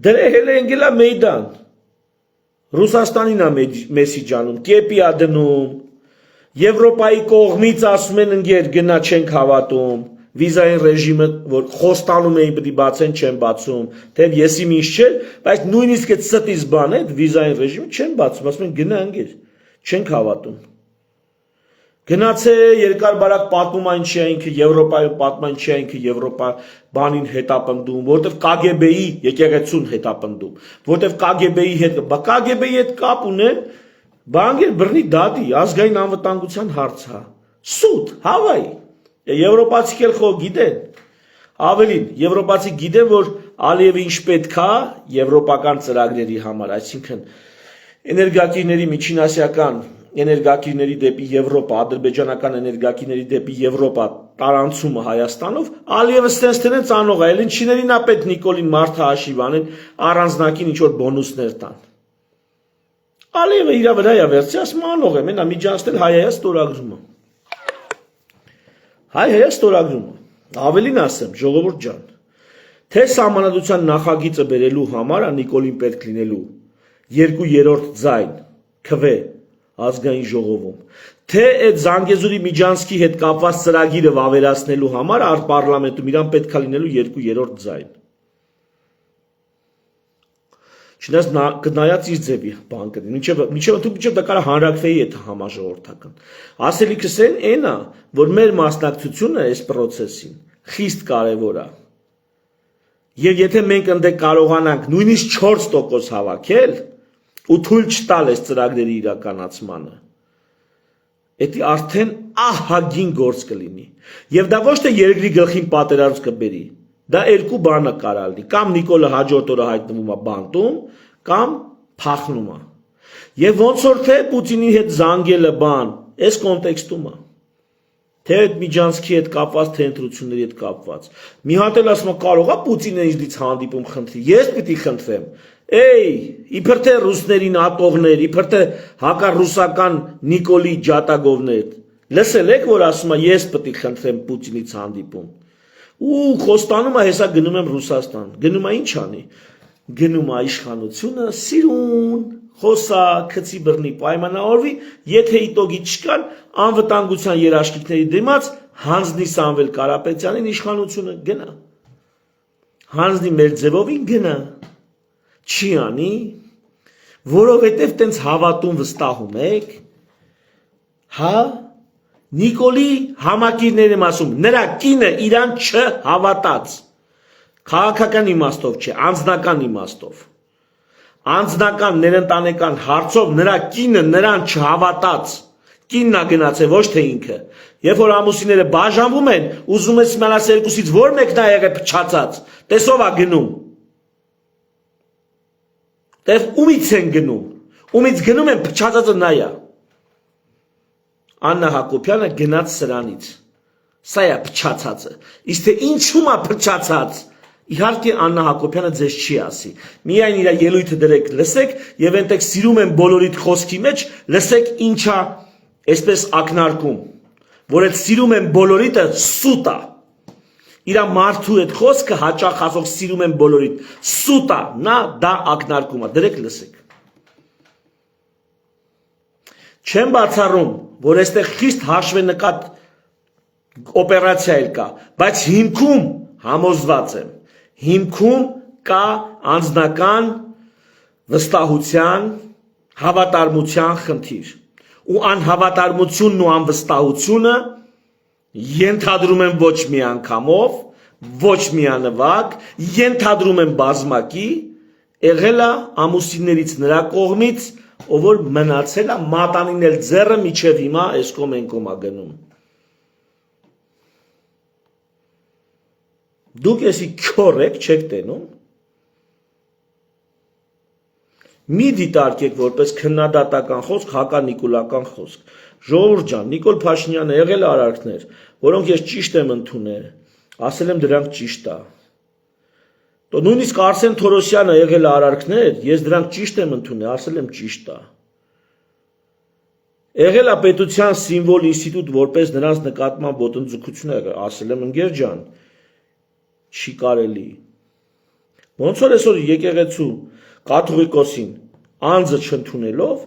դրե հելը ընկելա Մեյդան, Ռուսաստանին է մեսիջանում, կեպի է դնում, Եվրոպայի կողմից ասում են ընկեր գնա չենք հավատում, վիզային ռեժիմը, որ խոստանում էին պետք է բացեն, չեն բացում, թեև եսի միշտ չէ, բայց նույնիսկ այդ ստից բան է, վիզային ռեժիմը չեն բացում, ասում են գնա ընկեր, չենք հավատում։ Գնացե երկար բարակ պատմում այն չի ինքը Եվրոպայում պատմում չի ինքը Եվրոպա բանին հետապնդում, որտեվ KGB-ի եկեղեցուն հետապնդում, որտեվ KGB-ի հետ, KGB-ի հետ կապ ունեն, բանկեր բռնի դատի, ազգային անվտանգության հարց հա։ Սուտ, հավայ։ Եվրոպացիք էլ խո գիտեն, ավելին, եվրոպացի գիտեն, որ Ալիևը ինչ պետք է եվրոպական ծրագրերի համար, այսինքն էներգակիրների միջինասիական էներգակիրների դեպի Եվրոպա, ադրբեջանական էներգակիրների դեպի Եվրոպա տարանցումը Հայաստանով, Ալիևը ստենց տնեն ծանող է, ելին չիներին ապետ Նիկոլին մարդը հաշիվ անեն, առանձնակին ինչ-որ բոնուսներ տան։ Ալիևը իր վրա է վերցի, ասում անող է, մենա միջանցնել հայայա ստորագրումը։ Հայայա ստորագրումը, ավելին ասեմ, ժողովուրդ ջան, թե սահմանադրության նախագիծը բերելու համար է Նիկոլին պետք լինելու 2/3 ձայն, քվե ազգային ժողովում, թե այդ Զանգեզուրի Միջանցքի հետ կապված ծրագիրը վավերացնելու համար պարլամենտում իրան պետք է լինելու 2/3 ձայն։ Չնայած կնայած իր ձևի բան կդի։ Մինչև դա կարա հանրակրվեի այդ համաժողովրդական։ Ասելիքս այն է, որ մեր մասնակցությունը այս process-ին խիստ կարևոր է։ Եվ եթե մենք ընդ կարողանանք նույնիսկ 4% հավաքել ու թույլ չտալ այս ծրագրերի իրականացմանը, դա արդեն ահագին գործ կլինի։ Եվ դա ոչ թե երկրի գլխին պատերազմ կբերի, դա երկու բանը կարա լինի, կամ Նիկոլը հաջորդ օրը հայտնվում է բանտում, կամ փախնում է։ Եվ ոնց որ թե Պուտինի հետ զանգելը բան, այս կոնտեքստում է։ Թե այդ միջանցքի հետ կապված, թե ընտրությունների հետ կապված։ Մի հատ էլ ասում կարող է Պուտինը ինձնից հանդիպում խնդրի։ Ես պիտի խնդրեմ։ Իբր թե ռուսներին ատողներ, իբր թե հակառուսական Նիկոլի ջատագովներ։ Լսել եք, որ ասում է ես պիտի խնդրեմ Պուտինից հանդիպում։ Ու խոստանում է հեսա գնում եմ Ռուսաստան։ Գնում է ինչ անի։ Գնում է իշխանությունը սիրուն, խոսա, քցի բռնի պայմանավորվի, եթե իտոգի չկան, անվտանգության երաշխիքների դիմաց հանձնի Սամվել Կարապետյանին իշխանությունը գնա։ Հանձնի մեր ձևովին գնա։ Չի անի, որովհետև տենց հավատում վստահում եք, հա, Նիկոլի համակիրներ եմ ասում, նրա կինը իրան չհավատաց, քաղաքական իմաստով չէ, անձնական իմաստով, անձնական ներընտանեկան հարցով նրա կինը նրան չհավատաց, կինն է գնացել, ոչ թե ինքը, երբ որ ամուսինները բաժանվում են, ուզում ես իմանաս երկուսից որ մեկն է եղել փչացած, տեսով է գնում, Տեվ ումից են գնում, ումից գնում են փչացածը նա է։ Աննա Հակոբյանը գնաց սրանից, սա է փչացածը, իսկ թե ինչու՞մ է փչացած, իհարկե Աննա Հակոբյանը ձեզ չի ասի, միայն իր ելույթը դրեք լսեք և ենտեք սիրում են բոլորիդ խոսքի մեջ, լսեք ինչա այսպես ակնարկում, որ այդ սիրում են բոլորիդը սուտ է, իր մարդու այդ խոսքը հաճախ ասող սիրում են բոլորիդ, սուտ է, նա դա ակնարկում է, դրեք լսեք։ Չեմ բացառում, որ այստեղ խիստ հաշվենկատ օպերացիա էլ կա, բայց հիմքում համոզված եմ, հիմքում կա անձնական վստահության, հավատարմության խնդիր, ու անհավատարմությունն ու անվստահությունը ենթադրում եմ ոչ մի անգամով, ոչ մի անվակ, ենթադրում եմ բազմակի, եղել է ամուսիններից նրա կողմից, ով որ մնացել է մատանին էլ ձեռը միջև հիմա այս կողմ են կողմ է գնում։ Դուք էսի քյոր եք, չեք տենում։ Մի դիտարկեք որպես քննադատական խոսք, հականիկոլական խոսք։ Ժողովուրդ ջան, Նիկոլ Փաշինյանը եղել է արարքներ, որոնք ես ճիշտ եմ ընդունել, ասել եմ դրանք ճիշտ է։ Նույնիսկ Արսեն Թորոսյանը եղել է արարքներ, ես դրանք ճիշտ եմ ընդունել, ասել եմ ճիշտ է։ Եղել է պետության սիմվոլ ինստիտուտ, որպես նրանց նկատմամբ ոտնձգություն եղել, ասել եմ ընկեր ջան, չի կարելի։ Ոնց որ այսօր եկեղեցու կաթողիկոսին անձը չընդունելով,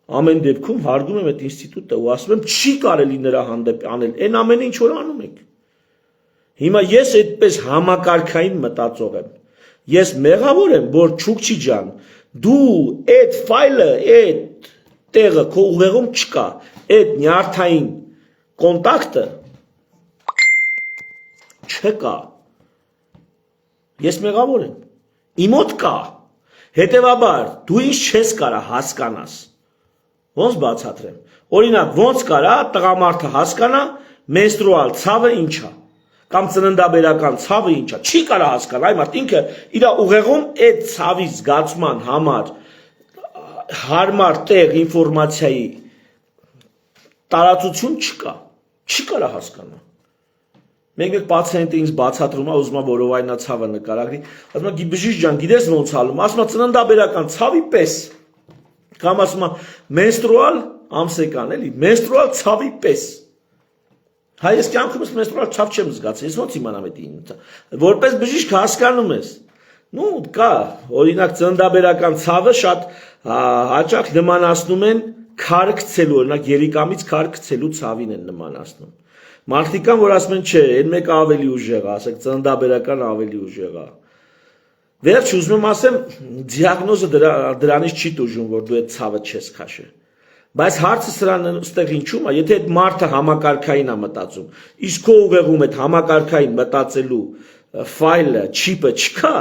ամեն դեպքում հարգում եմ այդ ինստիտուտը ու ասում եմ չի կարելի նրա հանդեպ անել այն ամենը ինչ որ անում եք։ Հիմա ես այդպես համակարգային մտածող եմ։ Ես մեղավոր եմ, որ Չուկչի ջան, դու այդ ֆայլը, այդ տեղը քո ուղեղում չկա, այդ նյարդային կոնտակտը չկա։ Ես մեղավոր եմ։ Իմ մոտ կա։ Հետևաբար դու ինչ չես կարա հասկանաս։ Ոնց բացատրեմ։ Օրինակ, ոնց կարա տղամարդը հասկանա մենստրուալ ցավը ինչ է, կամ ծննդաբերական ցավը ինչ է, չի կարա հասկանա, այ մարդ ինքը իր ուղեղում այդ ցավի զգացման համար հարմար տեղ ինֆորմացիայի տարածություն չկա, չի կարա հասկանա։ Մեկ պացիենտը ինձ բացատրում է, ուզում է որովայնա ցավը նկարագրի, ասում է բժիշկ ջան, գիտես ոնց ալում, ասում է ծննդաբերական ցավի պես, կամ ասում է մենստրուալ ամսեկան էլի, մենստրուալ ցավի պես։ Հա ես կյանքումս մենստրուալ ցավ չեմ զգացել, ես ոնց իմանամ դա։ Որպես բժիշկ հասկանում ես։ Նու կա, օրինակ ծննդաբերական ցավը շատ հաճախ նմանացնում են քար գցելու, օրինակ երիկամից քար գցելու ցավին են նմանացնում։ Մարդիկան որ ասում են չէ, այն մեկը ավելի ուժեղ է, ասեք ծննդաբերական ավելի ուժեղ է։ Վերջ ուզում եմ ասեմ, դիագնոզը դրանից չի տուժում, որ դու այդ ցավը չես քաշել։ Բայց հարցը սրան ստեղ ինչու՞մ է, եթե այդ մարդը համակարգային է մտածում, իսկ քո ուղեղում այդ համակարգային մտածելու ֆայլը, չիպը չկա,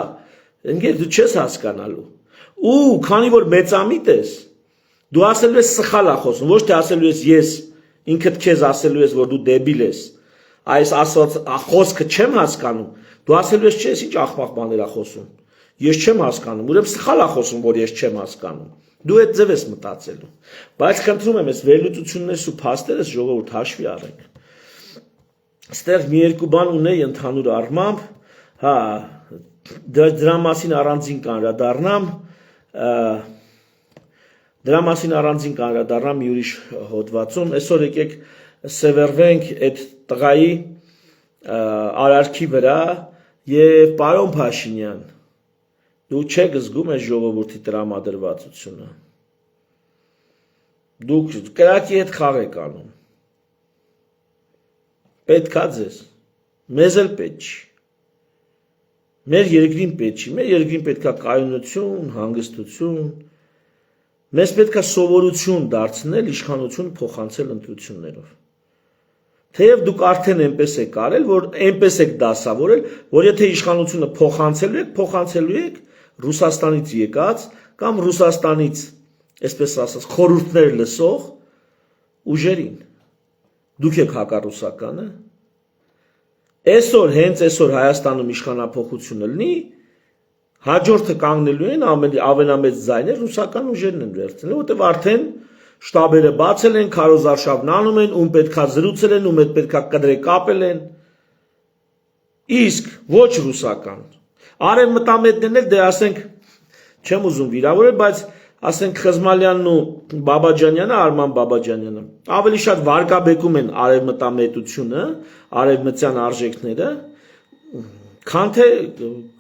ընկեր դու չես հասկանալու։ Ու քանի որ մեծամիտ ես, դու ասելու ես սխալ է խոսում, ոչ թե ասելու ես ես, ինքդ քեզ ասելու ես, որ դու դեբիլ ես, այս ասած խոսքը չեմ հասկանում, դու ասելու ես չես ինչ աղբաղ բաներ ա խոսում, ես չեմ հասկանում, ուրեմն սխալ ա խոսում, որ ես չեմ հասկանում, դու այդ ձև ես մտածելու, բայց խնդրում եմ, այս վերլուծություններս ու փաստերս ժողովուրդ հաշվի առեք, ստեղ մի երկու բան ունեի ընդհանուր առմամբ, հա, դրա մասին առանձին կանրադառնամ, մի ուրիշ հոդվածում, այսօր եկեք սևեռվենք այդ տղայի արարքի վրա եւ պարոն Փաշինյան, դու չեք զգում այս ժողովրդի տրամադրվածությունը, դուք կրակի հետ խաղ եք անում, պետքա ձեզ, մեզ էլ պետք չի, մեր երկրին պետք չի, մեր երկրին պետքա կայունություն, հանգստություն, մեզ պետքա սովորություն դարձնել, իշխանություն փոխանցել ընտրություններով։ Թեև դուք արդեն այնպես եք արել, որ այնպես եք դասավորել, որ եթե իշխանությունը փոխանցելու եք Ռուսաստանից եկած կամ Ռուսաստանից, այսպես ասած, խորհուրդներ լսող ուժերին։ Դուք եք հակառուսականը։ Այսօր հենց այսօր Հայաստանում իշխանափոխությունը լինի, հաջորդը կանգնելու են ամենամեծ ձայներ ռուսական ուժերն են վերցնել, որտեղ արդեն շտաբերը բացել են, քարոզարշավն անում են, ում պետքա զրուցել են, ում պետքա կդրե կապել են։ Իսկ ոչ ռուսական։ Արևմտամետներն էլ դե ասենք չեմ ուզում վիրավորել, բայց ասենք Խզմալյանն ու Բաբաջանյանը, Արման Բաբաջանյանը ավելի շատ վարկաբեկում են արևմտամետությունը, արևմտյան արժեքները, քան թե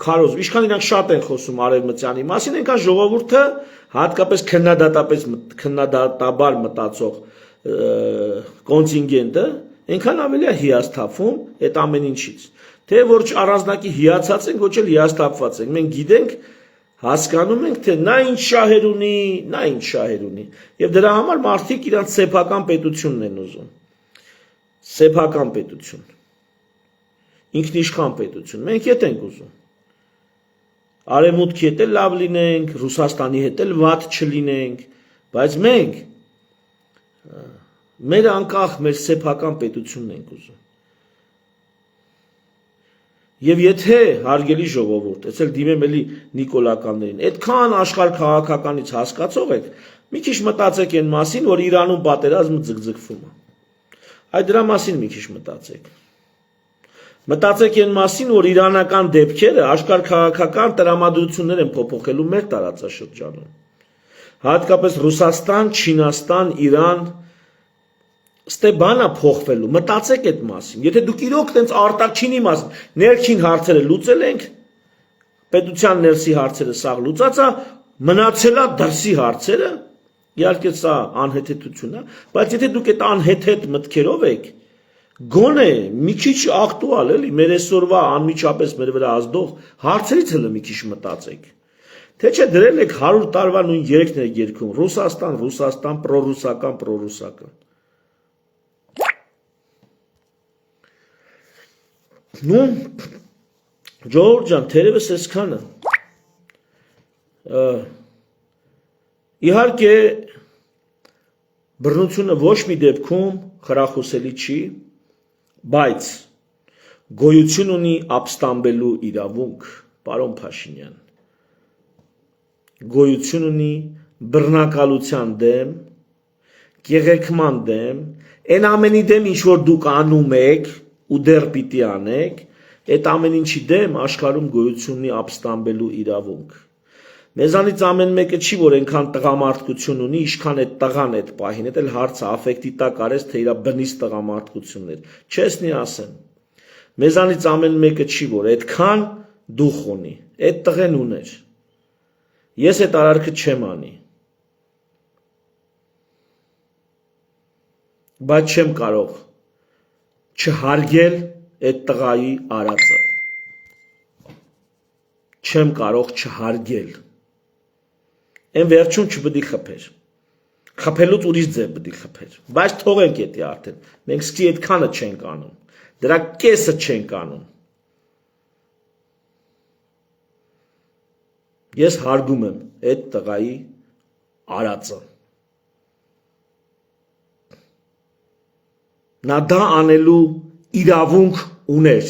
քարոզ, ինչքան իրանք շատ են խոսում արևմտյանի մասին, այնքան ժողովուրդը հատկապես քննադատաբար մտածող կոնտինգենտը այնքան ավելի է հիասթափվում այդ ամեն ինչից։ Թե որ առանձնակի հիացած ենք, ոչ էլ հիասթափված ենք։ Մենք գիտենք, հասկանում ենք, թե նա ինչ շահեր ունի, եւ դրա համար մարդիկ իրանց սեփական պետությունն են ուզում։ Սեփական պետություն։ Ինքնիշխան պետություն։ Մենք ետ ենք ուզում։ Արևմուտքի հետ էլ լավ լինենք, Ռուսաստանի հետ էլ վատ չլինենք, բայց մենք մեր անկախ մեր սեփական պետությունն ենք ուզում։ Եվ եթե հարգելի ժողովուրդ, ես էլ դիմեմ էլի նիկոլականներին, այդքան աշխարհ քաղաքականից հասկացող եք, մի քիչ մտածեք այն մասին, որ Իրանում պատերազմը ձգձգվում է։ Այդ դրա մասին մի քիչ մտածեք։ Մտածեք այն մասին, որ իրանական դեպքերը աշխարհ քաղաքական տրամադրություններ են փոփոխելու մեր տարածաշրջանում։ Հատկապես Ռուսաստան, Չինաստան, Իրան, ստեբանա փոխվելու, մտածեք այդ մասին։ Եթե դուք իրոք տենց արտաքինի մասին, ներքին հարցերը լուծել ենք, պետության ներսի հարցերը սաղ լուծած է, մնացելա դրսի հարցերը, իհարկե սա անհեթեթություն է, բայց եթե դուք այդ անհեթեթ մտքերով եք, գոնե մի քիչ ակտուալ էլի մեր այսօրվա անմիջապես մեր վրա ազդող հարցերից հələ մի քիչ մտածեք։ Թե չէ դրել եք 100 տարվա նույն երգն եք երգում, Ռուսաստան, պրոռուսական։ Ну, Ժողովուրդ ջան, թերևս այսքանը։ Իհարկե բռնությունը ոչ մի դեպքում խրախուսելի չի, բայց գոյություն ունի ապստամբելու իրավունք, պարոն Փաշինյան։ Գոյություն ունի բռնակալության դեմ, կեղեքման դեմ, այն ամենի դեմ, ինչ որ դուք անում եք ու դեռ պիտի անեք, այդ ամեն ինչի դեմ աշխարհում գոյություն ունի ապստամբելու իրավունք։ Մեզանից ամեն մեկը չի, որ այնքան տղամարդկություն ունի, ինչքան այդ տղան այդ պահին, այդ էլ հարցը աֆեկտի տակ արես, թե իր բնից տղամարդկություններ։ Չեսնի ասեմ։ Մեզանից ամեն մեկը չի, որ այդքան դուխ ունի, այդ տղեն ուներ։ Ես այդ արարքը չեմ անի։ Բայց չեմ կարող չհարգել այդ տղայի արածը։ չեմ կարող չհարգել։ Այն վերջում չպետք է խփեր։ Խփելուց ուրիշ ձև պետք է խփեր։ Բայց թողենք դա արդեն։ Մենք սկսի այդքանը չենք անում։ Դրա կեսը չենք անում։ Ես հարգում եմ այդ տղայի արածը։ Նա դա անելու իրավունք ուներ։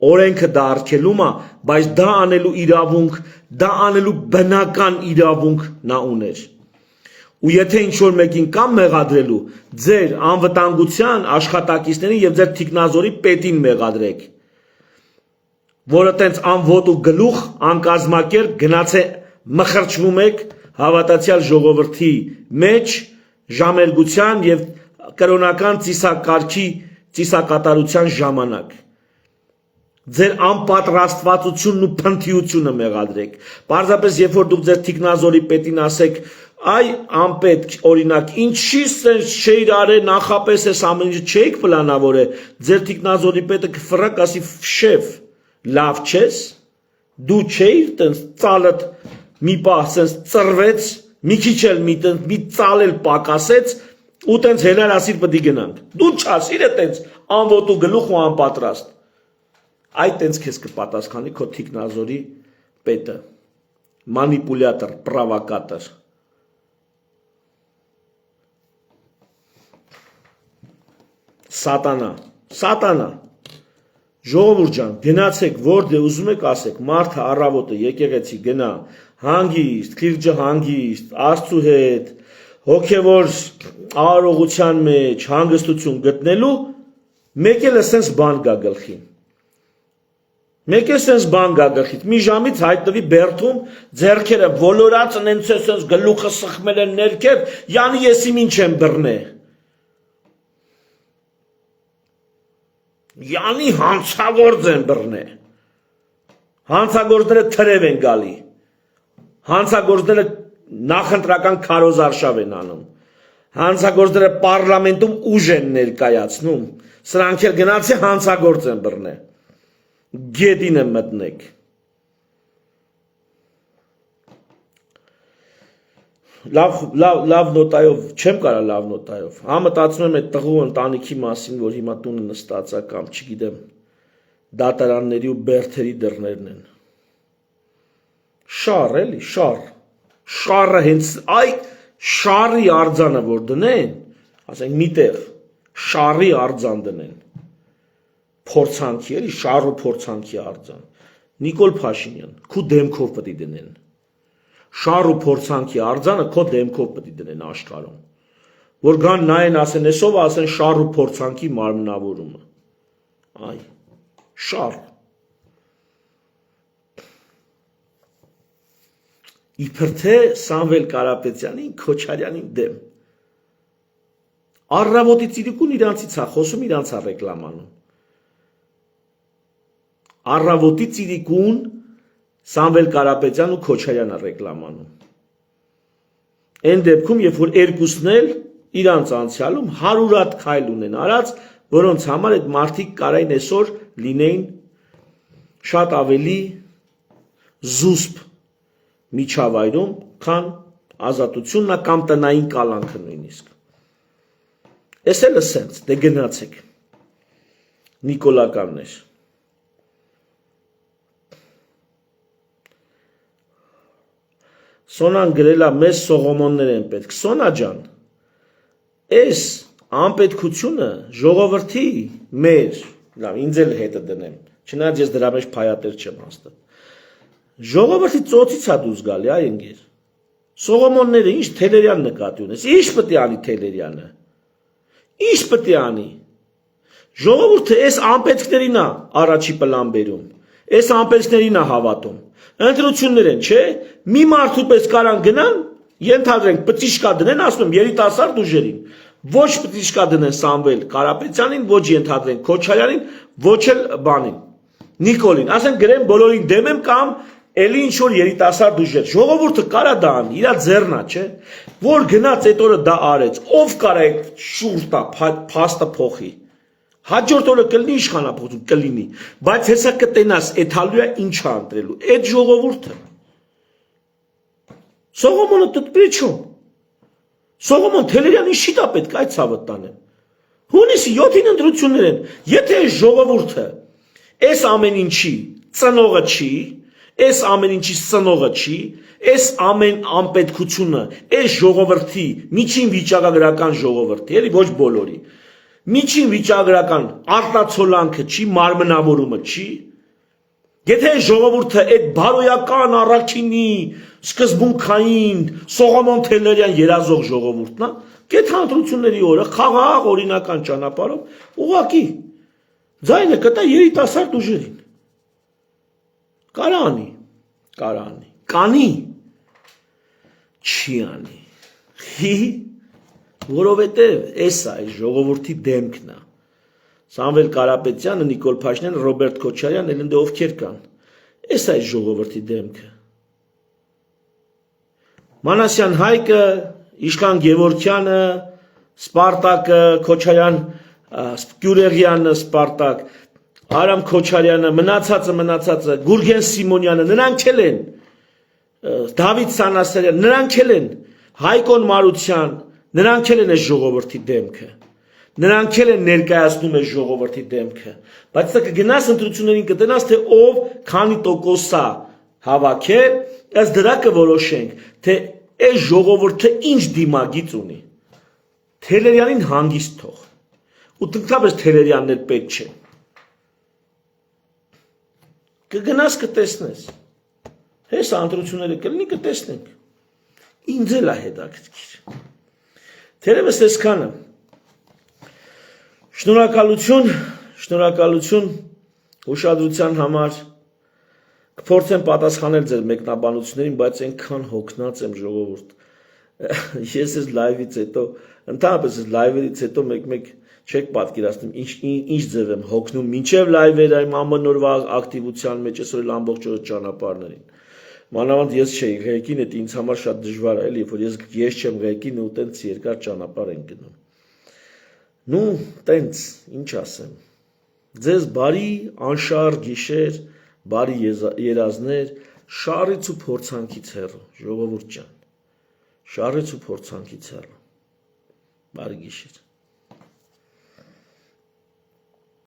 Օրենքը դա արգելում է, բայց դա անելու իրավունք, դա անելու բնական իրավունք նա ուներ։ Ու եթե ինչ-որ մեկին կամ մեղադրելու, ձեր անվտանգության աշխատակիցներին և ձեր թիկնազորի պետին մեղադրեք, որը տենց անվոտ ու գլուխ, անկազմակերպ գնաց է մխրճվում եք հավատացյալ ժողովրդի մեջ ժամերգության և կրոնական ծիսակարգի ծիսակատարության ժամանակ։ Ձեր անպատրաստվածությունն ու փնթիությունը մեղադրեք։ Պարզապես երբ որ դուք ձեր թիկնազորի պետին ասեք, այ անպետք, օրինակ, ինչի սենց չէիր արել, նախապես էս ամեն ինչը չէիք պլանավորել, ձեր թիկնազորի պետը կֆռակ ասի շեֆ, լավ չես, դու չէիր տենց ծալդ մի պահ սենց ծռվեց, մի քիչ էլ մի ծալ էլ պակասեց, ու տենց հելար ասիր պտի գնանք։ Դու չասիր է տենց անվոտ ու գլուխ ու անպատրաստ։ Այդ տենց քեզ կպատասխանի քո թիկնազորի պետը, մանիպուլյատոր, պրովոկատոր։ Սատանա, ժողովուրդ ջան, գնացեք, որտե ուզում եք ասեք, մարդը առավոտը եկեղեցի գնա, հանգիստ, քիրջը հանգիստ, Աստծու հետ, հոգևոր արարողության մեջ հանգստություն գտնելու, մեկ էլ սենց բան գա գլխին։ Մեկ է սենց բան գա գլխից, մի ժամից հայտնվի բերդում, ձեռքերը ոլորած ընենց է սենց գլուխը սխմել են ներքև, յանի ես իմ ինչ եմ բռնե։ Յանի հանցագործ են բռնե։ Հանցագործները թրև են գալի։ Հանցագործները նախընտրական քարոզարշավ են անում։ Հանցագործները պարլամենտում ուժ են ներկայացնում։ Սրանք էլ գնացի հանցագործ են բռնե։ Գետին եմ մտնեք։ Լավ նոտայով, չեմ կարա լավ նոտայով, համտացնում եմ այդ տղու ընտանիքի մասին, որ հիմա տունը նստած է կամ չգիտեմ, դատարանների ու բերդերի դռներն են։ Շար էլի, շարը հենց, այ շարի արձանը որ դնեն, ասենք միտեղ, շարի արձան դնեն, փորձանքի էլի, շար ու փորձանքի արձան, Նիկոլ Փաշինյան, քու դեմքով պտի դնեն, շար ու փորձանքի արձանը քո դեմքով պտի դնեն աշխարհում, որ գան նայեն ասեն, էսով ասեն շար ու փորձանքի մարմնավորումը, այ, շար, իբր թե Սամվել Կարապետյանին, Քոչարյանին դեմ, առավոտի ծիրիկուն իրանցից է խոսում, իրանց է ռեկլամանում, առավոտի ծիրիկուն Սամվել Կարապետյան ու Քոչարյանը ռեկլամանում։ Այն դեպքում, երբ որ երկուսն էլ իրանց անցյալում 100 հատ քայլ ունեն արած, որոնց համար այդ մարդիկ կարային այսօր լինեին շատ ավելի զուսպ միջավայրում, քան ազատությունն է կամ տնային կալանքը նույնիսկ։ Էս էլ սենց, դե գնացեք։ Նիկոլականներ։ Սոնան գրելա մեզ Սողոմոններ են պետք։ Սոնա ջան, այս անպետքությունը ժողովրդի մեր, ինձ էլ հետը դնեմ, չնայած ես դրա մեջ փայատեր չեմ հաստատ։ Ժողովրդի ծոցից է դուրս գալի, այ ընկեր։ Սողոմոնները ինչ Թելերյան նկատի ունես, ինչ պետք է անի Թելերյանը։ Ինչ պետք է անի։ Ժողովուրդը այս անպետքներին է առաջի պլան բերում։ Այս անպետքներին է հավատում։ Ընտրություններ են, չէ՞։ Մի մարդու պես կարան գնան, ենթադրենք պտիշկա դնեն, ասում եմ երիտասարդ ուժերին։ Ոչ պտիշկա դնեն Սամվել Կարապետյանին, ոչ ենթադրենք Քոչարյանին, ոչ էլ բանին։ Նիկոլին, ասեն գրեն բոլորին դեմ եմ կամ էլի ինչ որ երիտասարդ ուժեր։ Ժողովուրդը կարա դա անի, իրա ձեռնա, չէ՞։ Որ գնաց այդ օրը դա արեց, ով կարա այդ շուրջ տա, փաստը փոխի։ Հաջորդ օրը կլինի իշխանապողություն, կլինի, բայց հեսա կտենաս էթալու է ինչա ընտրելու, այդ ժողովուրդը։ Սողոմոնը տպրիչում, Սողոմոն Թելերյանին շիտա պետք այդ ցավը տանեմ։ Հունիսի 7-ին ընտրություններ են, եթե այս ժողովուրդը այս ամեն ինչի ծնողը չի, այս ամեն ինչի սնողը չի, այս ամեն անպետքությունը, այս ժողովրդի միջին վիճակագրական ժողովրդի, էլի ոչ բոլորի, միջին վիճակագրական արտացոլանքը չի, մարմնավորումը չի, եթե այս ժողովուրդը այդ բարոյական առաքինի սկզբունքային Սողոմոն Թելերյան երազող ժողովուրդն է, գեթ հանրությունների օրը խաղաղ օրինական ճանապարհով ուղակի ձայնը կտա երիտասարդ ուժերին։ Կարա անի, կանի, չի անի, որովհետև էս է այս ժողովրդի դեմքն է։ Սամվել Կարապետյանը, Նիկոլ Փաշինյանը, Ռոբերտ Քոչարյանը, ելն դե ովքեր կան։ Էս է այս ժողովրդի դեմքը։ Մանասյան Հայկը, Իշխան Գևորգյանը, Սպարտակը, Քոչարյան, Գյուրեղյանը, Սպարտակ, Արամ Քոչարյանը, մնացածը, Գուրգեն Սիմոնյանը, նրանք էլ են, Դավիթ Սանասարյան, նրանք էլ են, Հայկոն Մարության, նրանք էլ են այս ժողովրդի դեմքը, նրանք էլ են ներկայացնում այս ժողովրդի դեմքը, բայց դա կգնաս ընտրություններին կտնաս, թե ով քանի տոկոսա հավաքել, ըստ դրա կորոշենք, թե այս ժողովուրդը ինչ դիմագիծ ունի, Թելերյանին հանգիստ թող, ու տնկապես Թելերյանն էլ պետք չէ, կգնաս կտեսնես, հես ընտրությունները կլինի կտեսնենք, ինձ էլ է հետաքրքիր, թերևս այսքանը, շնորհակալություն ուշադրության համար, կփորձեմ պատասխանել ձեր մեկնաբանություններին, բայց այնքան հոգնած եմ ժողովուրդ, ես այս լայվից հետո, ընդհանրապես այս լայվերից հետո մեկ չեք պատկերացնում, ինչ ձև եմ հոգնում, մինչև լայվեր այմ ամեն օրվա ակտիվության մեջ, այսօր էլ ամբողջ օրը ճանապարհներին, մանավանդ ես չէի, ղեկին էդ ինձ համար շատ դժվար է, էլի, որ ես չեմ ղեկին ու տենց երկար ճանապարհ են գնում, նու տենց, ինչ ասեմ, ձեզ բարի անշարժ գիշեր, բարի երազներ, շարից ու փորձանքից հեռու, ժողովուրդ ջան, շարից ու փորձանքից հեռու, բարի գիշեր։